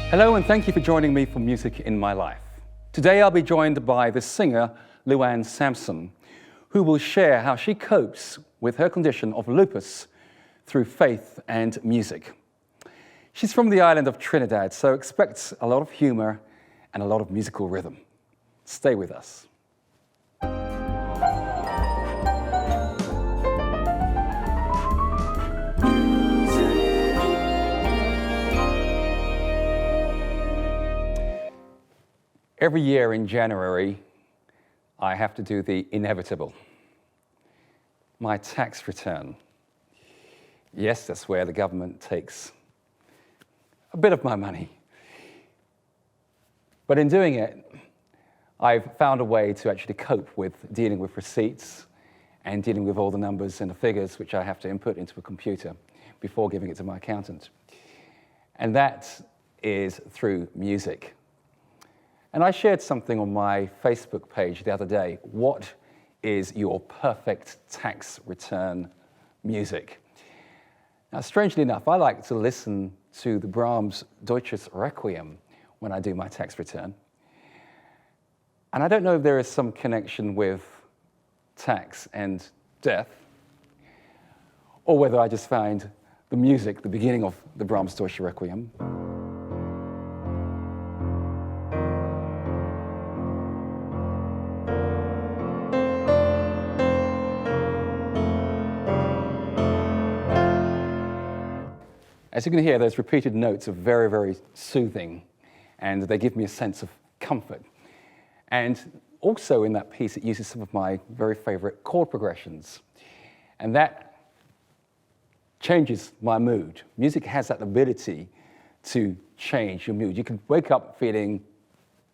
Hello and thank you for joining me for Music in My Life. Today I'll be joined by the singer Louanne Sampson, who will share how she copes with her condition of lupus through faith and music. She's from the island of Trinidad, so expect a lot of humor and a lot of musical rhythm. Stay with us. Every year in January, I have to do the inevitable, my tax return. Yes, that's where the government takes a bit of my money. But in doing it, I've found a way to actually cope with dealing with receipts and dealing with all the numbers and the figures which I have to input into a computer before giving it to my accountant. And that is through music. And I shared something on my Facebook page the other day. What is your perfect tax return music? Now, strangely enough, I like to listen to the Brahms Deutsches Requiem when I do my tax return. And I don't know if there is some connection with tax and death, or whether I just find the music, the beginning of the Brahms Deutsche Requiem, as you can hear, those repeated notes are very, very soothing, and they give me a sense of comfort. And also in that piece, it uses some of my very favorite chord progressions, and that changes my mood. Music has that ability to change your mood. You can wake up feeling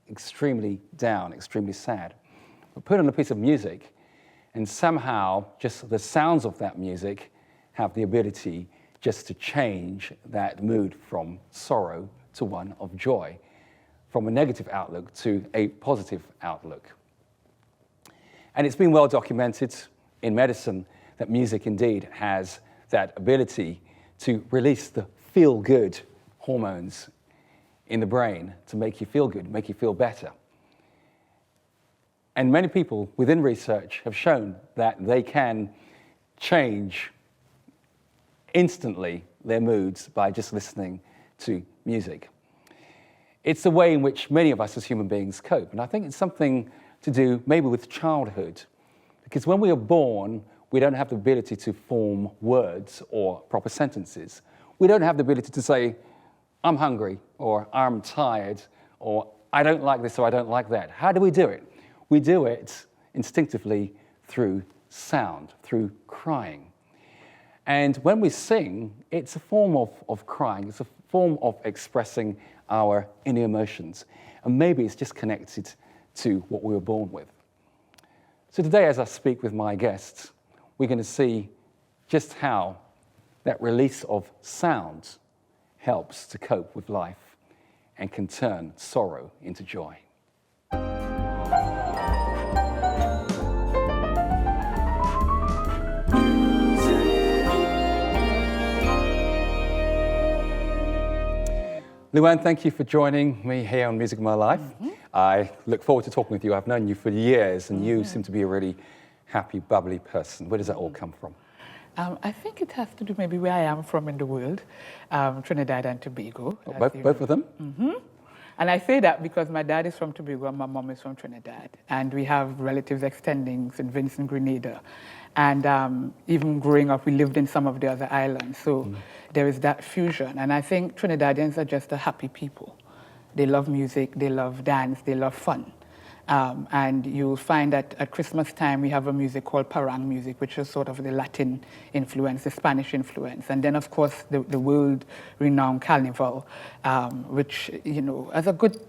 extremely down, extremely sad, but put on a piece of music, and somehow just the sounds of that music have the ability just to change that mood from sorrow to one of joy, from a negative outlook to a positive outlook. And it's been well documented in medicine that music indeed has that ability to release the feel-good hormones in the brain to make you feel good, make you feel better. And many people within research have shown that they can change instantly their moods by just listening to music. It's the way in which many of us as human beings cope, and I think it's something to do maybe with childhood, because when we are born, we don't have the ability to form words or proper sentences. We don't have the ability to say, I'm hungry, or I'm tired, or I don't like this, or I don't like that. How do we do it? We do it instinctively through sound, through crying. And when we sing, it's a form of crying. It's a form of expressing our inner emotions. And maybe it's just connected to what we were born with. So today, as I speak with my guests, we're going to see just how that release of sound helps to cope with life and can turn sorrow into joy. Louanne, thank you for joining me here on Music in My Life. I look forward to talking with you. I've known you for years, and you seem to be a really happy, bubbly person. Where does that all come from? I think it has to do maybe where I am from in the world, Trinidad and Tobago. Both of them? And I say that because my dad is from Tobago and my mom is from Trinidad. And we have relatives extending St. Vincent, Grenada. And even growing up, we lived in some of the other islands. So there is that fusion. And I think Trinidadians are just a happy people. They love music, they love dance, they love fun. And you'll find that at Christmas time, we have a music called parang music, which is sort of the Latin influence, the Spanish influence. And then, of course, the world-renowned carnival, which, you know, as a good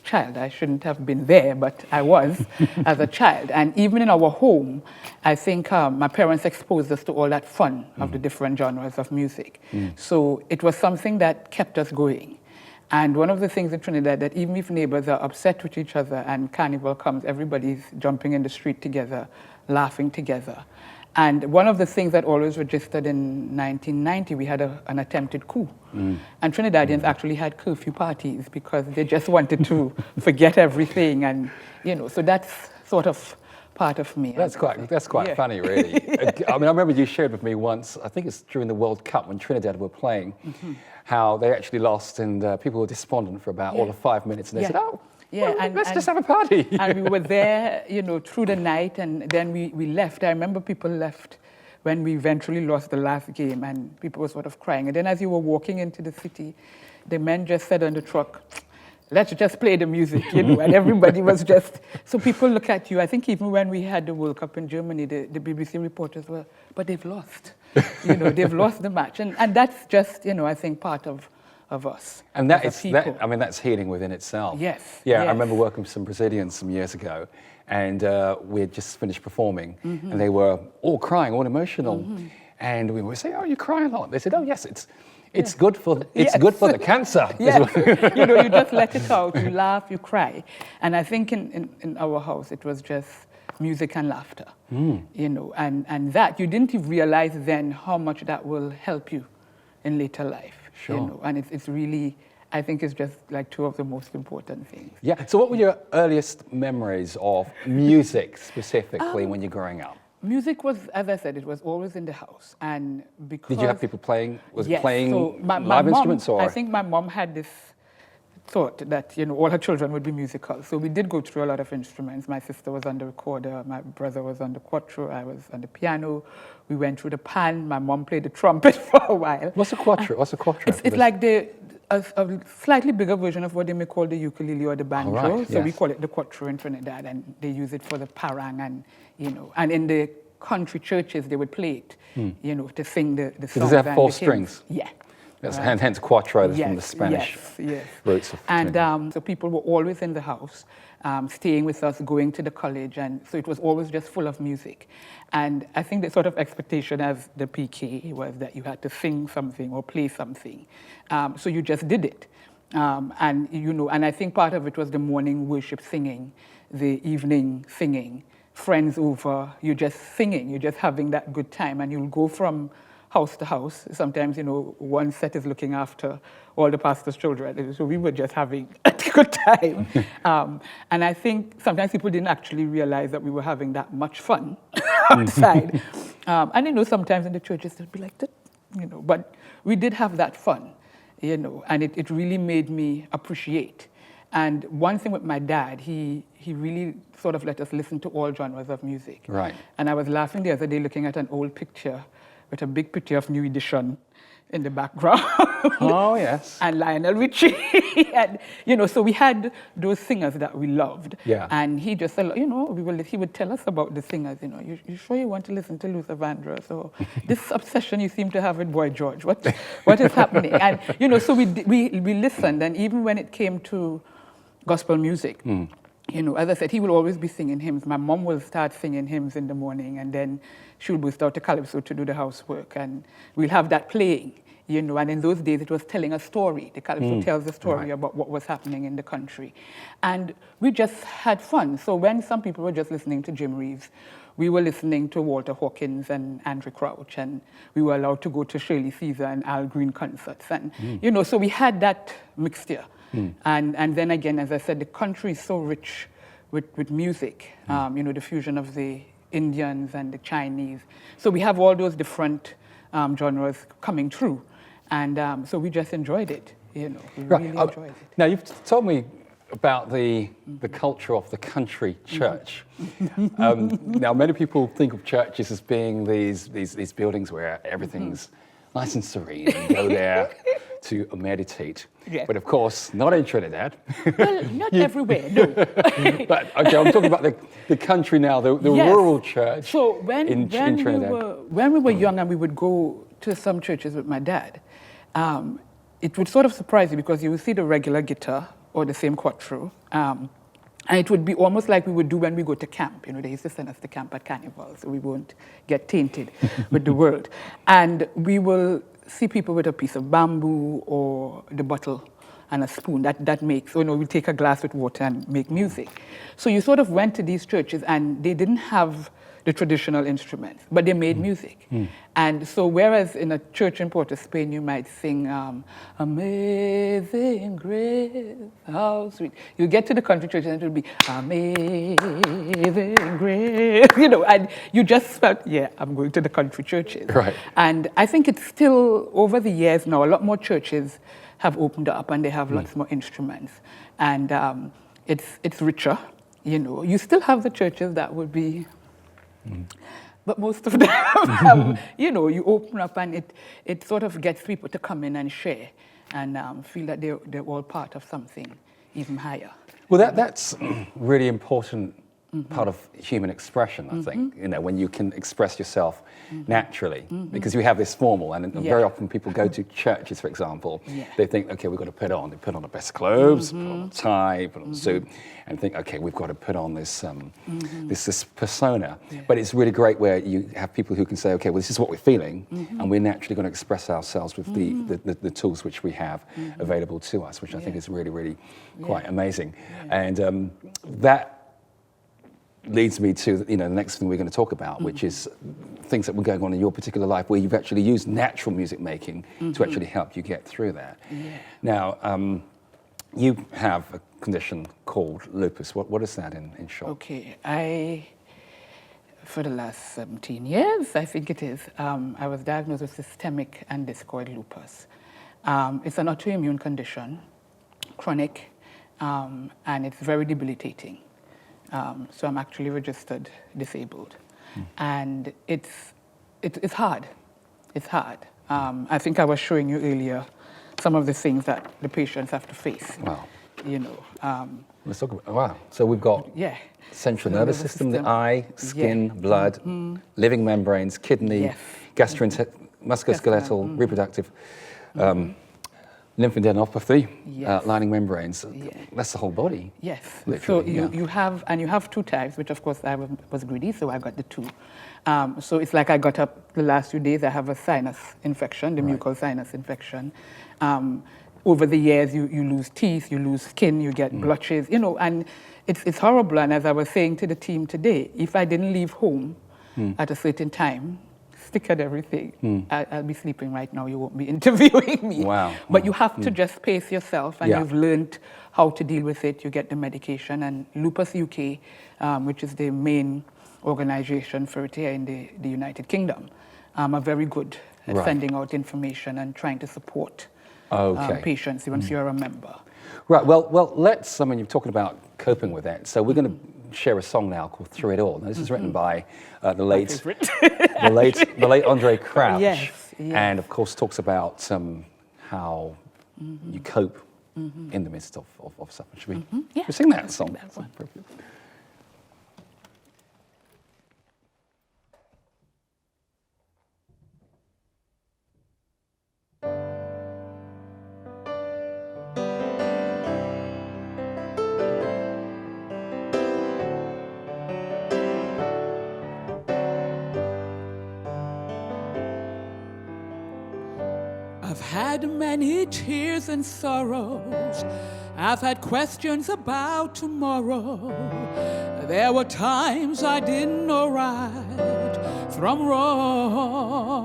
child, I shouldn't have been there, but I was as a child. And even in our home, I think my parents exposed us to all that fun of the different genres of music. So it was something that kept us going. And one of the things in Trinidad, that even if neighbors are upset with each other and carnival comes, everybody's jumping in the street together, laughing together. And one of the things that always registered in 1990, we had an attempted coup. And Trinidadians actually had curfew parties because they just wanted to forget everything. And, so that's sort of part of me. That's quite funny, really. I mean, I remember you shared with me once, I think it's during the World Cup when Trinidad were playing, how they actually lost and people were despondent for about all of 5 minutes. And they said, oh, well, let's just have a party. And we were there, through the night, and then we left. I remember people left when we eventually lost the last game, and people were sort of crying. And then as you were walking into the city, the men just said on the truck, let's just play the music, and everybody was just, so people look at you. I think even when we had the World Cup in Germany, the BBC reporters were, but they've lost. They've lost the match. And that's just, I think part of us. And that's healing within itself. Yes. Yeah, yes. I remember working with some Brazilians some years ago, and we had just finished performing, and they were all crying, all emotional. And we would say, oh, you cry a lot. They said, oh, yes, it's good for the cancer. Yes. You just let it out. You laugh, you cry. And I think in our house, it was just music and laughter, and that you didn't even realize then how much that will help you in later life. Sure. And it's really, I think it's just like two of the most important things. Yeah. So what were your earliest memories of music specifically when you're growing up? Music was, as I said, it was always in the house. And because... Did you have people playing? Was it yes, playing so my live mom, instruments? Or? I think my mom had this thought that, all her children would be musical. So we did go through a lot of instruments. My sister was on the recorder, my brother was on the quattro, I was on the piano. We went through the pan, my mom played the trumpet for a while. What's a quattro? It's like a slightly bigger version of what they may call the ukulele or the banjo. Oh, right. So we call it the quattro in Trinidad, and they use it for the parang, and and in the country churches they would play it, to sing the songs. Does it have 4 strings? Yeah. Yes, hence quattro from the Spanish roots of and so people were always in the house, staying with us, going to the college, and so it was always just full of music. And I think the sort of expectation as the PK was that you had to sing something or play something. So you just did it. And I think part of it was the morning worship singing, the evening singing, friends over, you're just singing, you're just having that good time, and you'll go from house to house. Sometimes, one set is looking after all the pastor's children. So we were just having a good time. And I think sometimes people didn't actually realize that we were having that much fun outside. And, sometimes in the churches, they'd be like, but we did have that fun, and it really made me appreciate. And one thing with my dad, he really sort of let us listen to all genres of music. Right. And I was laughing the other day looking at an old picture with a big picture of New Edition in the background. Oh, yes. And Lionel Richie. And, so we had those singers that we loved. Yeah. And he just said, he would tell us about the singers, you sure you want to listen to Luther Vandross? Or this obsession you seem to have with Boy George, what is happening? And, so we listened, and even when it came to gospel music, as I said, he will always be singing hymns. My mom will start singing hymns in the morning, and then she'll bust out the calypso to do the housework, and we'll have that playing, and in those days it was telling a story. The calypso tells a story about what was happening in the country. And we just had fun. So when some people were just listening to Jim Reeves, we were listening to Walter Hawkins and Andrew Crouch, and we were allowed to go to Shirley Caesar and Al Green concerts. And, so we had that mixture. And then again, as I said, the country is so rich with music, the fusion of the Indians and the Chinese. So we have all those different genres coming through. And so we just enjoyed it, we really enjoyed it. Now, you've told me about the culture of the country church. Now, many people think of churches as being these buildings where everything's nice and serene, and go there to meditate. Yes. But of course, not in Trinidad. Well, not everywhere, no. But okay, I'm talking about the country now, the rural church. So in Trinidad. when we were young and we would go to some churches with my dad, it would sort of surprise you because you would see the regular guitar or the same quattro. And it would be almost like we would do when we go to camp. They used to send us to camp at Carnival, so we won't get tainted with the world. And we will see people with a piece of bamboo or the bottle and a spoon that makes, we take a glass with water and make music. So you sort of went to these churches and they didn't have the traditional instruments, but they made music. And so whereas in a church in Port of Spain you might sing Amazing Grace, how sweet. You get to the country church and it will be Amazing Grace, and you just felt, yeah, I'm going to the country churches. Right. And I think it's still, over the years now, a lot more churches have opened up and they have lots more instruments. And it's richer, You still have the churches that would be, but most of them, you open up and it sort of gets people to come in and share and feel that they're all part of something even higher. Well, that's really important part of human expression, I think, when you can express yourself naturally, because you have this formal, and very often people go to churches, for example, they think, okay, we've got to put on the best clothes, put on a tie, put on a suit, and think, okay, we've got to put on this this persona. But it's really great where you have people who can say, okay, well, this is what we're feeling, and we're naturally going to express ourselves with the tools which we have available to us, which I think is really, really quite amazing. And that leads me to the next thing we're going to talk about, which is things that were going on in your particular life where you've actually used natural music making to actually help you get through that. Now, you have a condition called lupus. What is that in short? Okay, for the last 17 years, I think it is, I was diagnosed with systemic and discoid lupus. It's an autoimmune condition, chronic, and it's very debilitating. So I'm actually registered disabled, and it's hard. It's hard. I think I was showing you earlier some of the things that the patients have to face. Wow. Let's talk about, wow. So we've got central nervous system, the eye, skin, blood, living membranes, kidney, musculoskeletal, reproductive, lymphadenopathy, lining membranes. That's the whole body. Yes. Literally, so you have two types, which of course I was greedy, so I got the two. So it's like I got up the last few days, I have a sinus infection, the mucous sinus infection. Over the years, you lose teeth, you lose skin, you get blotches, and it's horrible. And as I was saying to the team today, if I didn't leave home at a certain time, stick at everything, I'll be sleeping right now, you won't be interviewing me. Wow. But you have to just pace yourself, and you've learned how to deal with it. You get the medication, and Lupus UK, which is the main organization for it here in the United Kingdom, are very good at sending out information and trying to support patients once you're a member. Right, well, let's, you're talking about coping with it, so we're going to share a song now called Through It All. Now, this is written by the late Andre Crouch, and of course talks about how you cope in the midst of suffering. Should we sing that song? I've had many tears and sorrows. I've had questions about tomorrow. There were times I didn't know right from wrong.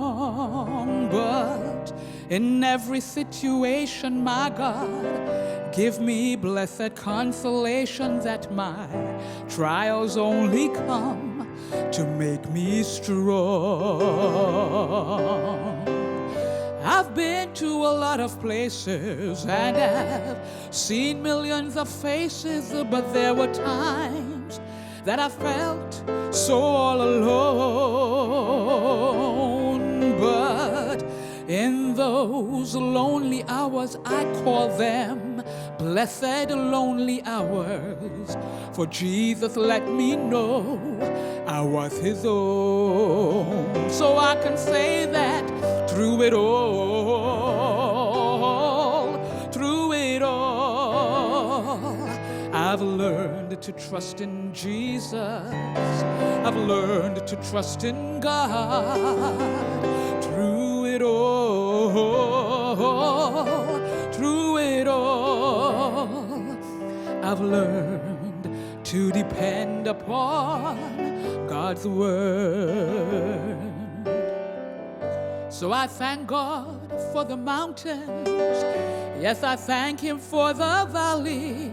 But in every situation, my God, give me blessed consolation that my trials only come to make me strong. I've been to a lot of places and I've seen millions of faces, but there were times that I felt so all alone. But in those lonely hours, I call them blessed lonely hours, for Jesus let me know I was his own. So I can say that through it all, I've learned to trust in Jesus. I've learned to trust in God. Through it all, I've learned to depend upon God's word. So I thank God for the mountains. Yes, I thank Him for the valleys.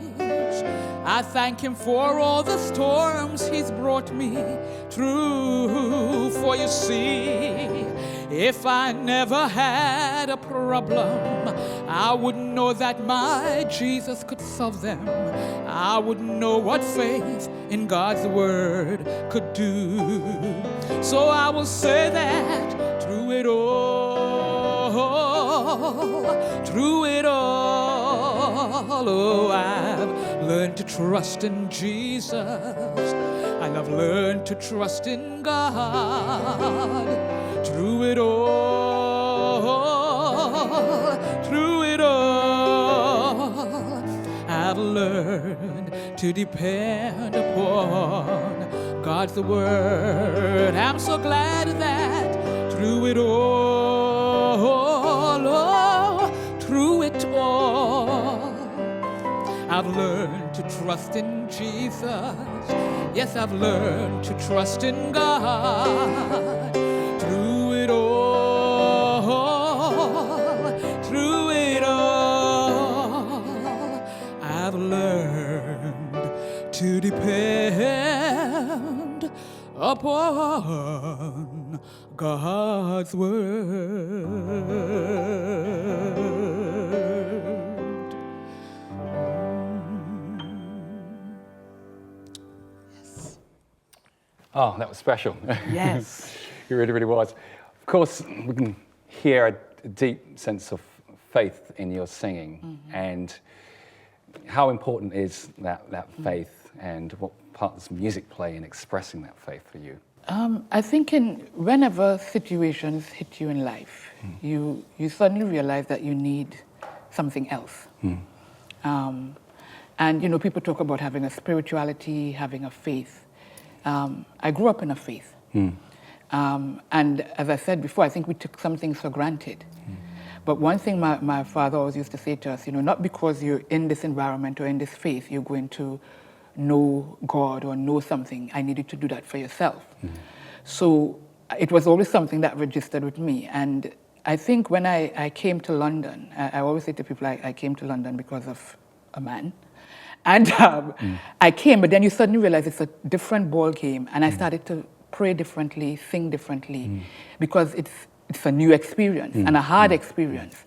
I thank Him for all the storms He's brought me through. For you see, if I never had a problem, I wouldn't know that my Jesus could solve them. I wouldn't know what faith in God's word could do. So I will say that through it all, oh, I've learned to trust in Jesus, and I've learned to trust in God. Through it all, I've learned to depend upon God's word. I'm so glad that through it all, I've learned to trust in Jesus. Yes, I've learned to trust in God. Through it all, I've learned to depend upon God's word. Oh, that was special. Yes. It really, really was. Of course, we can hear a deep sense of faith in your singing, and how important is that faith, and what part does music play in expressing that faith for you? I think whenever situations hit you in life, you suddenly realize that you need something else. And people talk about having a spirituality, having a faith. I grew up in a faith. And as I said before, I think we took some things for granted. But one thing my father always used to say to us, not because you're in this environment or in this faith, you're going to know God or know something. I needed to do that for yourself. So it was always something that registered with me. And I think when I came to London, I always say to people, I came to London because of a man. And I came, but then you suddenly realize it's a different ball game, and I started to pray differently, sing differently, because it's a new experience and a hard experience.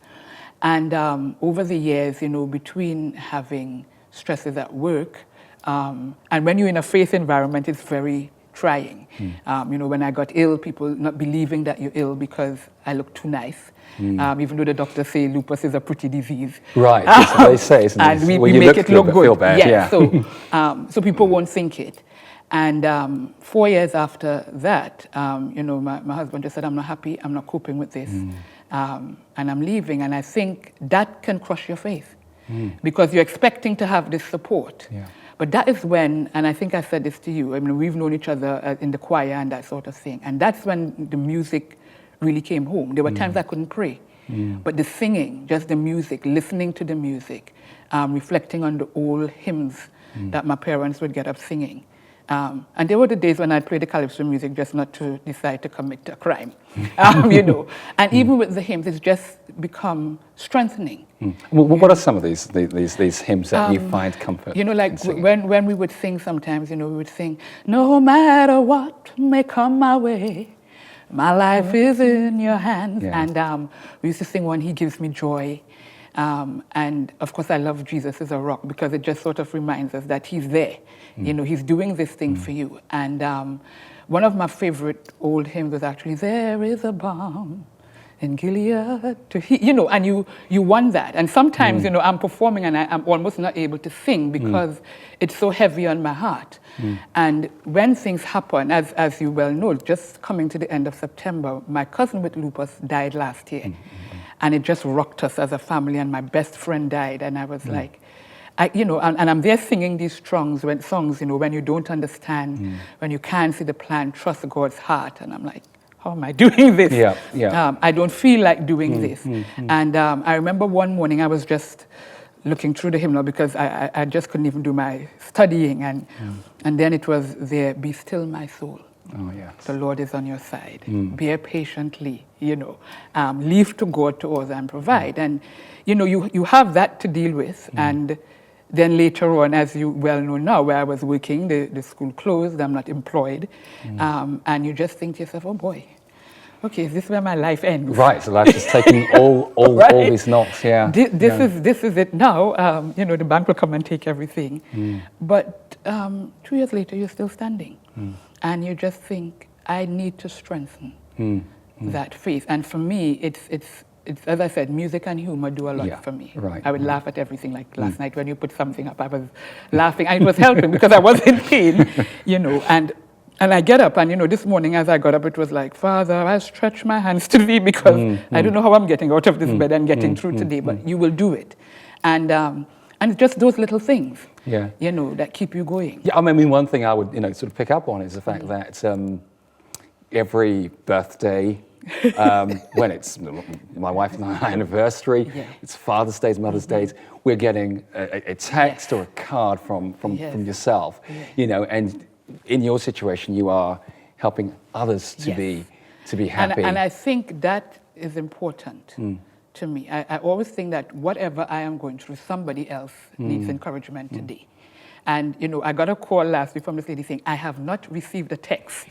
And over the years, between having stresses at work, and when you're in a faith environment, it's very trying. When I got ill, people not believing that you're ill because I look too nice. Even though the doctors say lupus is a pretty disease. Right, that's what they say, isn't it? And we make it look good. Feel bad. Yeah. So people won't think it. And 4 years after that, my husband just said, I'm not happy, I'm not coping with this, and I'm leaving. And I think that can crush your faith because you're expecting to have this support. Yeah. But that is when, and I think I said this to you, we've known each other in the choir and that sort of thing. And that's when the music really came home. There were times I couldn't pray. But the singing, just the music, listening to the music, reflecting on the old hymns that my parents would get up singing. And there were the days when I'd play the calypso music just not to decide to commit a crime, And even with the hymns, it's just become strengthening. Well, what are some of these hymns that you find comfort? When we would sing sometimes, we would sing, no matter what may come my way, my life is in your hands. Yeah. And we used to sing one, He Gives Me Joy. And of course, I love Jesus as a rock because it just sort of reminds us that He's there. He's doing this thing for you. And one of my favorite old hymns was actually, there is a balm in Gilead to heal, and you want that. And sometimes, I'm performing and I'm almost not able to sing because it's so heavy on my heart. And when things happen, as you well know, just coming to the end of September, my cousin with lupus died last year. And it just rocked us as a family, and my best friend died, and I was like, and I'm there singing these songs, when you don't understand, when you can't see the plan, trust God's heart, and I'm like, how am I doing this? I don't feel like doing this. And I remember one morning I was just looking through the hymnal because I just couldn't even do my studying. And then it was there, be still my soul. Oh, yes. The Lord is on your side. Bear patiently, leave to God to order and provide. And, you have that to deal with. And then later on, as you well know now, where I was working, the school closed, I'm not employed. And you just think to yourself, oh boy, okay, is this where my life ends? Right, so life's just taking all these knocks, yeah. This is it now. The bank will come and take everything. But 2 years later, you're still standing. And you just think, I need to strengthen that faith. And for me, it's as I said, music and humor do a lot for me. Right, I would laugh at everything. Like last night when you put something up, I was laughing. And it was helping because I was in pain, And I get up, and this morning as I got up, it was like, Father, I stretch my hands to thee because I don't know how I'm getting out of this bed and getting through today, but you will do it. And it's just those little things, that keep you going. Yeah, I mean, one thing I would, sort of pick up on is the fact that every birthday, when it's my wife and my anniversary, it's Father's Days, Mother's Days, we're getting a text or a card from yourself, and in your situation, you are helping others to be happy. And I think that is important to me. I always think that whatever I am going through, somebody else needs encouragement today. And, I got a call last week from this lady saying, I have not received a text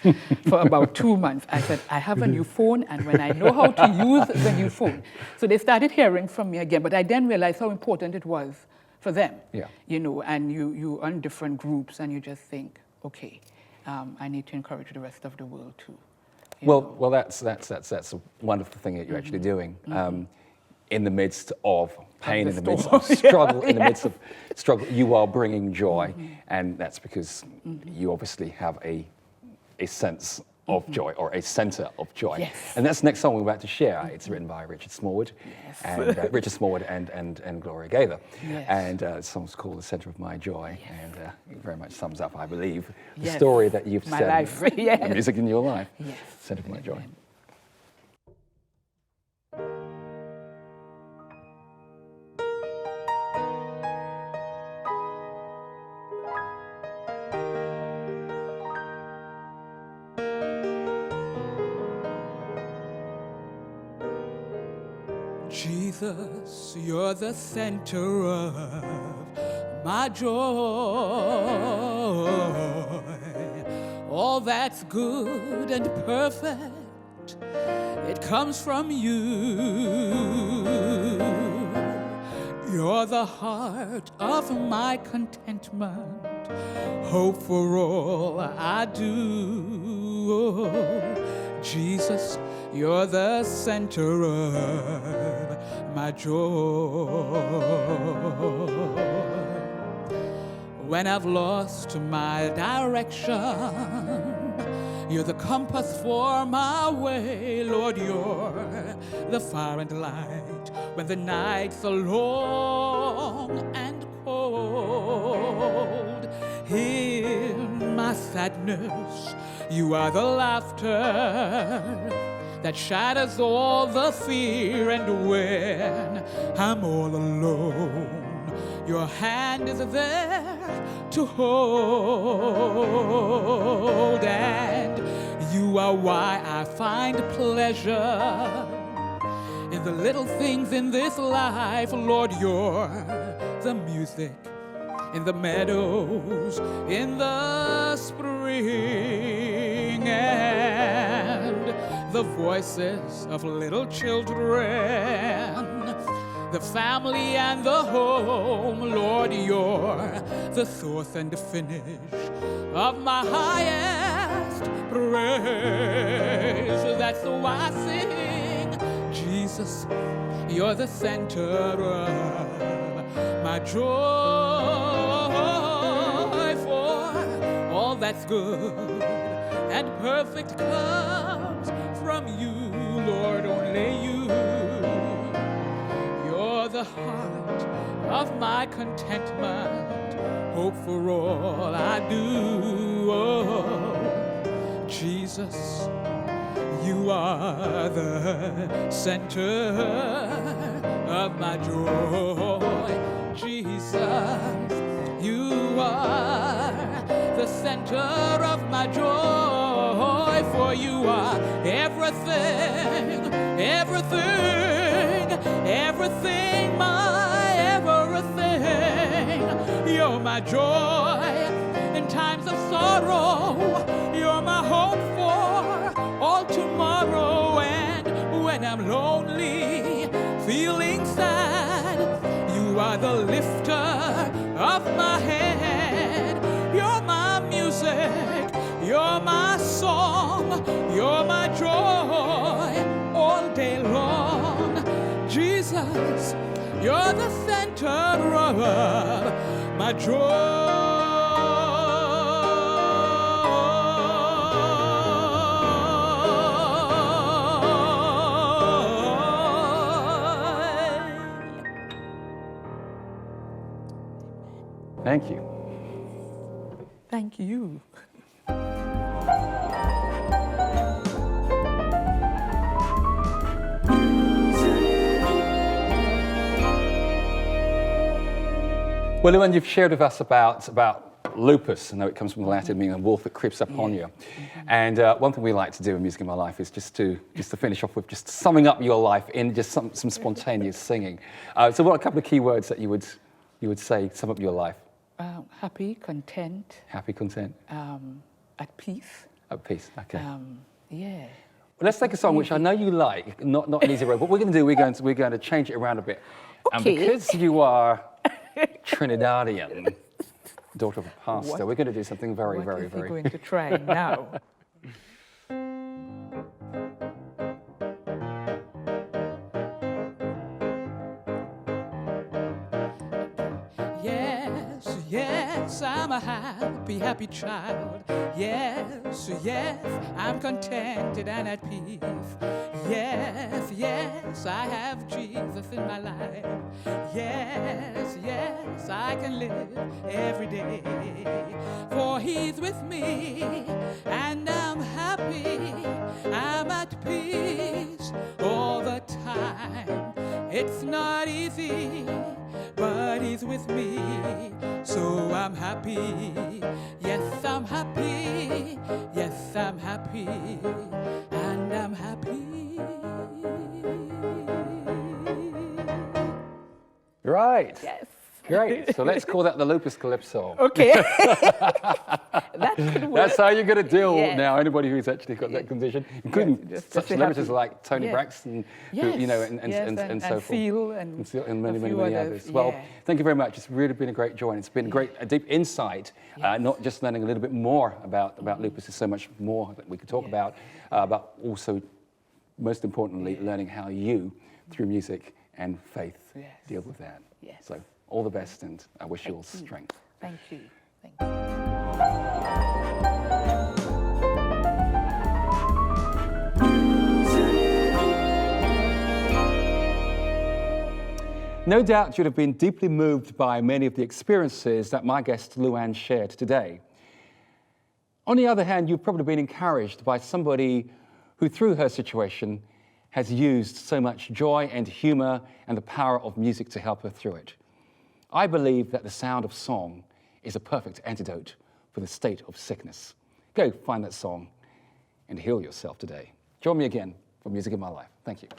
for about 2 months. I said, I have a new phone, and when I know how to use the new phone. So they started hearing from me again, but I then realized how important it was for them. And you on different groups, and you just think, okay, I need to encourage the rest of the world too. Well, that's a wonderful thing that you're actually doing. In the midst of pain, in the midst of struggle, in the midst of struggle, you are bringing joy, and that's because you obviously have a sense of joy, or a center of joy. Yes. And that's the next song we're about to share. It's written by Richard Smallwood, and and Gloria Gaither. Yes. And the song's called The Center of My Joy, and it very much sums up, I believe, the story that you've my said, life. the music in your life. Yes. Center of My Joy. Jesus, you're the center of my joy. All that's good and perfect, it comes from you. You're the heart of my contentment, hope for all I do. Jesus, you're the center of my joy. When I've lost my direction, you're the compass for my way. Lord, you're the fire and light when the nights are long and cold. In my sadness, you are the laughter that shatters all the fear, and when I'm all alone, your hand is there to hold, and you are why I find pleasure in the little things in this life. Lord, you're the music in the meadows, in the spring, and the voices of little children, the family and the home. Lord, you're the source and the finish of my highest praise. That's why I sing, Jesus, you're the center of my joy. For all that's good and perfect comes from you, Lord, only you. You're the heart of my contentment, hope for all I do. Oh, Jesus, you are the center of my joy. Jesus, you are the center of my joy, for you are everything, everything, everything, my everything. You're my joy in times of sorrow. You're my hope for all tomorrow. And when I'm lonely, feeling sad, you are the lifter of my head. You're my music, you're my song, you're my joy all day long. Jesus, you're the center of my joy. Thank you. Thank you. Well, Louanne, you've shared with us about lupus. I know it comes from the Latin meaning a wolf that creeps up on you. And one thing we like to do in Music in My Life is just to finish off with just summing up your life in just some spontaneous singing. So what are a couple of key words that you would say sum up your life? Happy, content. Happy, content. At peace. At peace. Okay. Yeah. Well, let's take a song which I know you like, not an easy road. What we're going to do, we're going to change it around a bit. Okay. And because you are Trinidadian, daughter of a pastor, we're going to do something very, very, very. What is he going to try now? Yes, yes, I'm a happy, happy child. Yes, yes, I'm contented and at peace. Yes, yes, I have Jesus in my life. Yes, yes, I can live every day. For he's with me and I'm happy. I'm at peace all the time. It's not easy, but he's with me, so I'm happy. Yes, I'm happy. Yes, I'm happy. And I'm happy. Right. Yes. Great. So let's call that the Lupus Calypso. Okay. That could work. That's how you're going to deal Yes. now. Anybody who's actually got that condition, including Just such be celebrities happy. like Tony Yes. Braxton, Yes. who, you know, and so forth. Seal and Many, a many, few many others. others. Well, Yeah. thank you very much. It's really been a great joy, and it's been a deep insight. Not just learning a little bit more about lupus. There's so much more that we could talk about, but also, most importantly, learning how you, through music and faith, deal with that. Yes. So all the best, and I wish you all strength. Thank you. Thank you. No doubt you'd have been deeply moved by many of the experiences that my guest Louanne shared today. On the other hand, you've probably been encouraged by somebody who, through her situation, has used so much joy and humor and the power of music to help her through it. I believe that the sound of song is a perfect antidote for the state of sickness. Go find that song and heal yourself today. Join me again for Music in My Life. Thank you.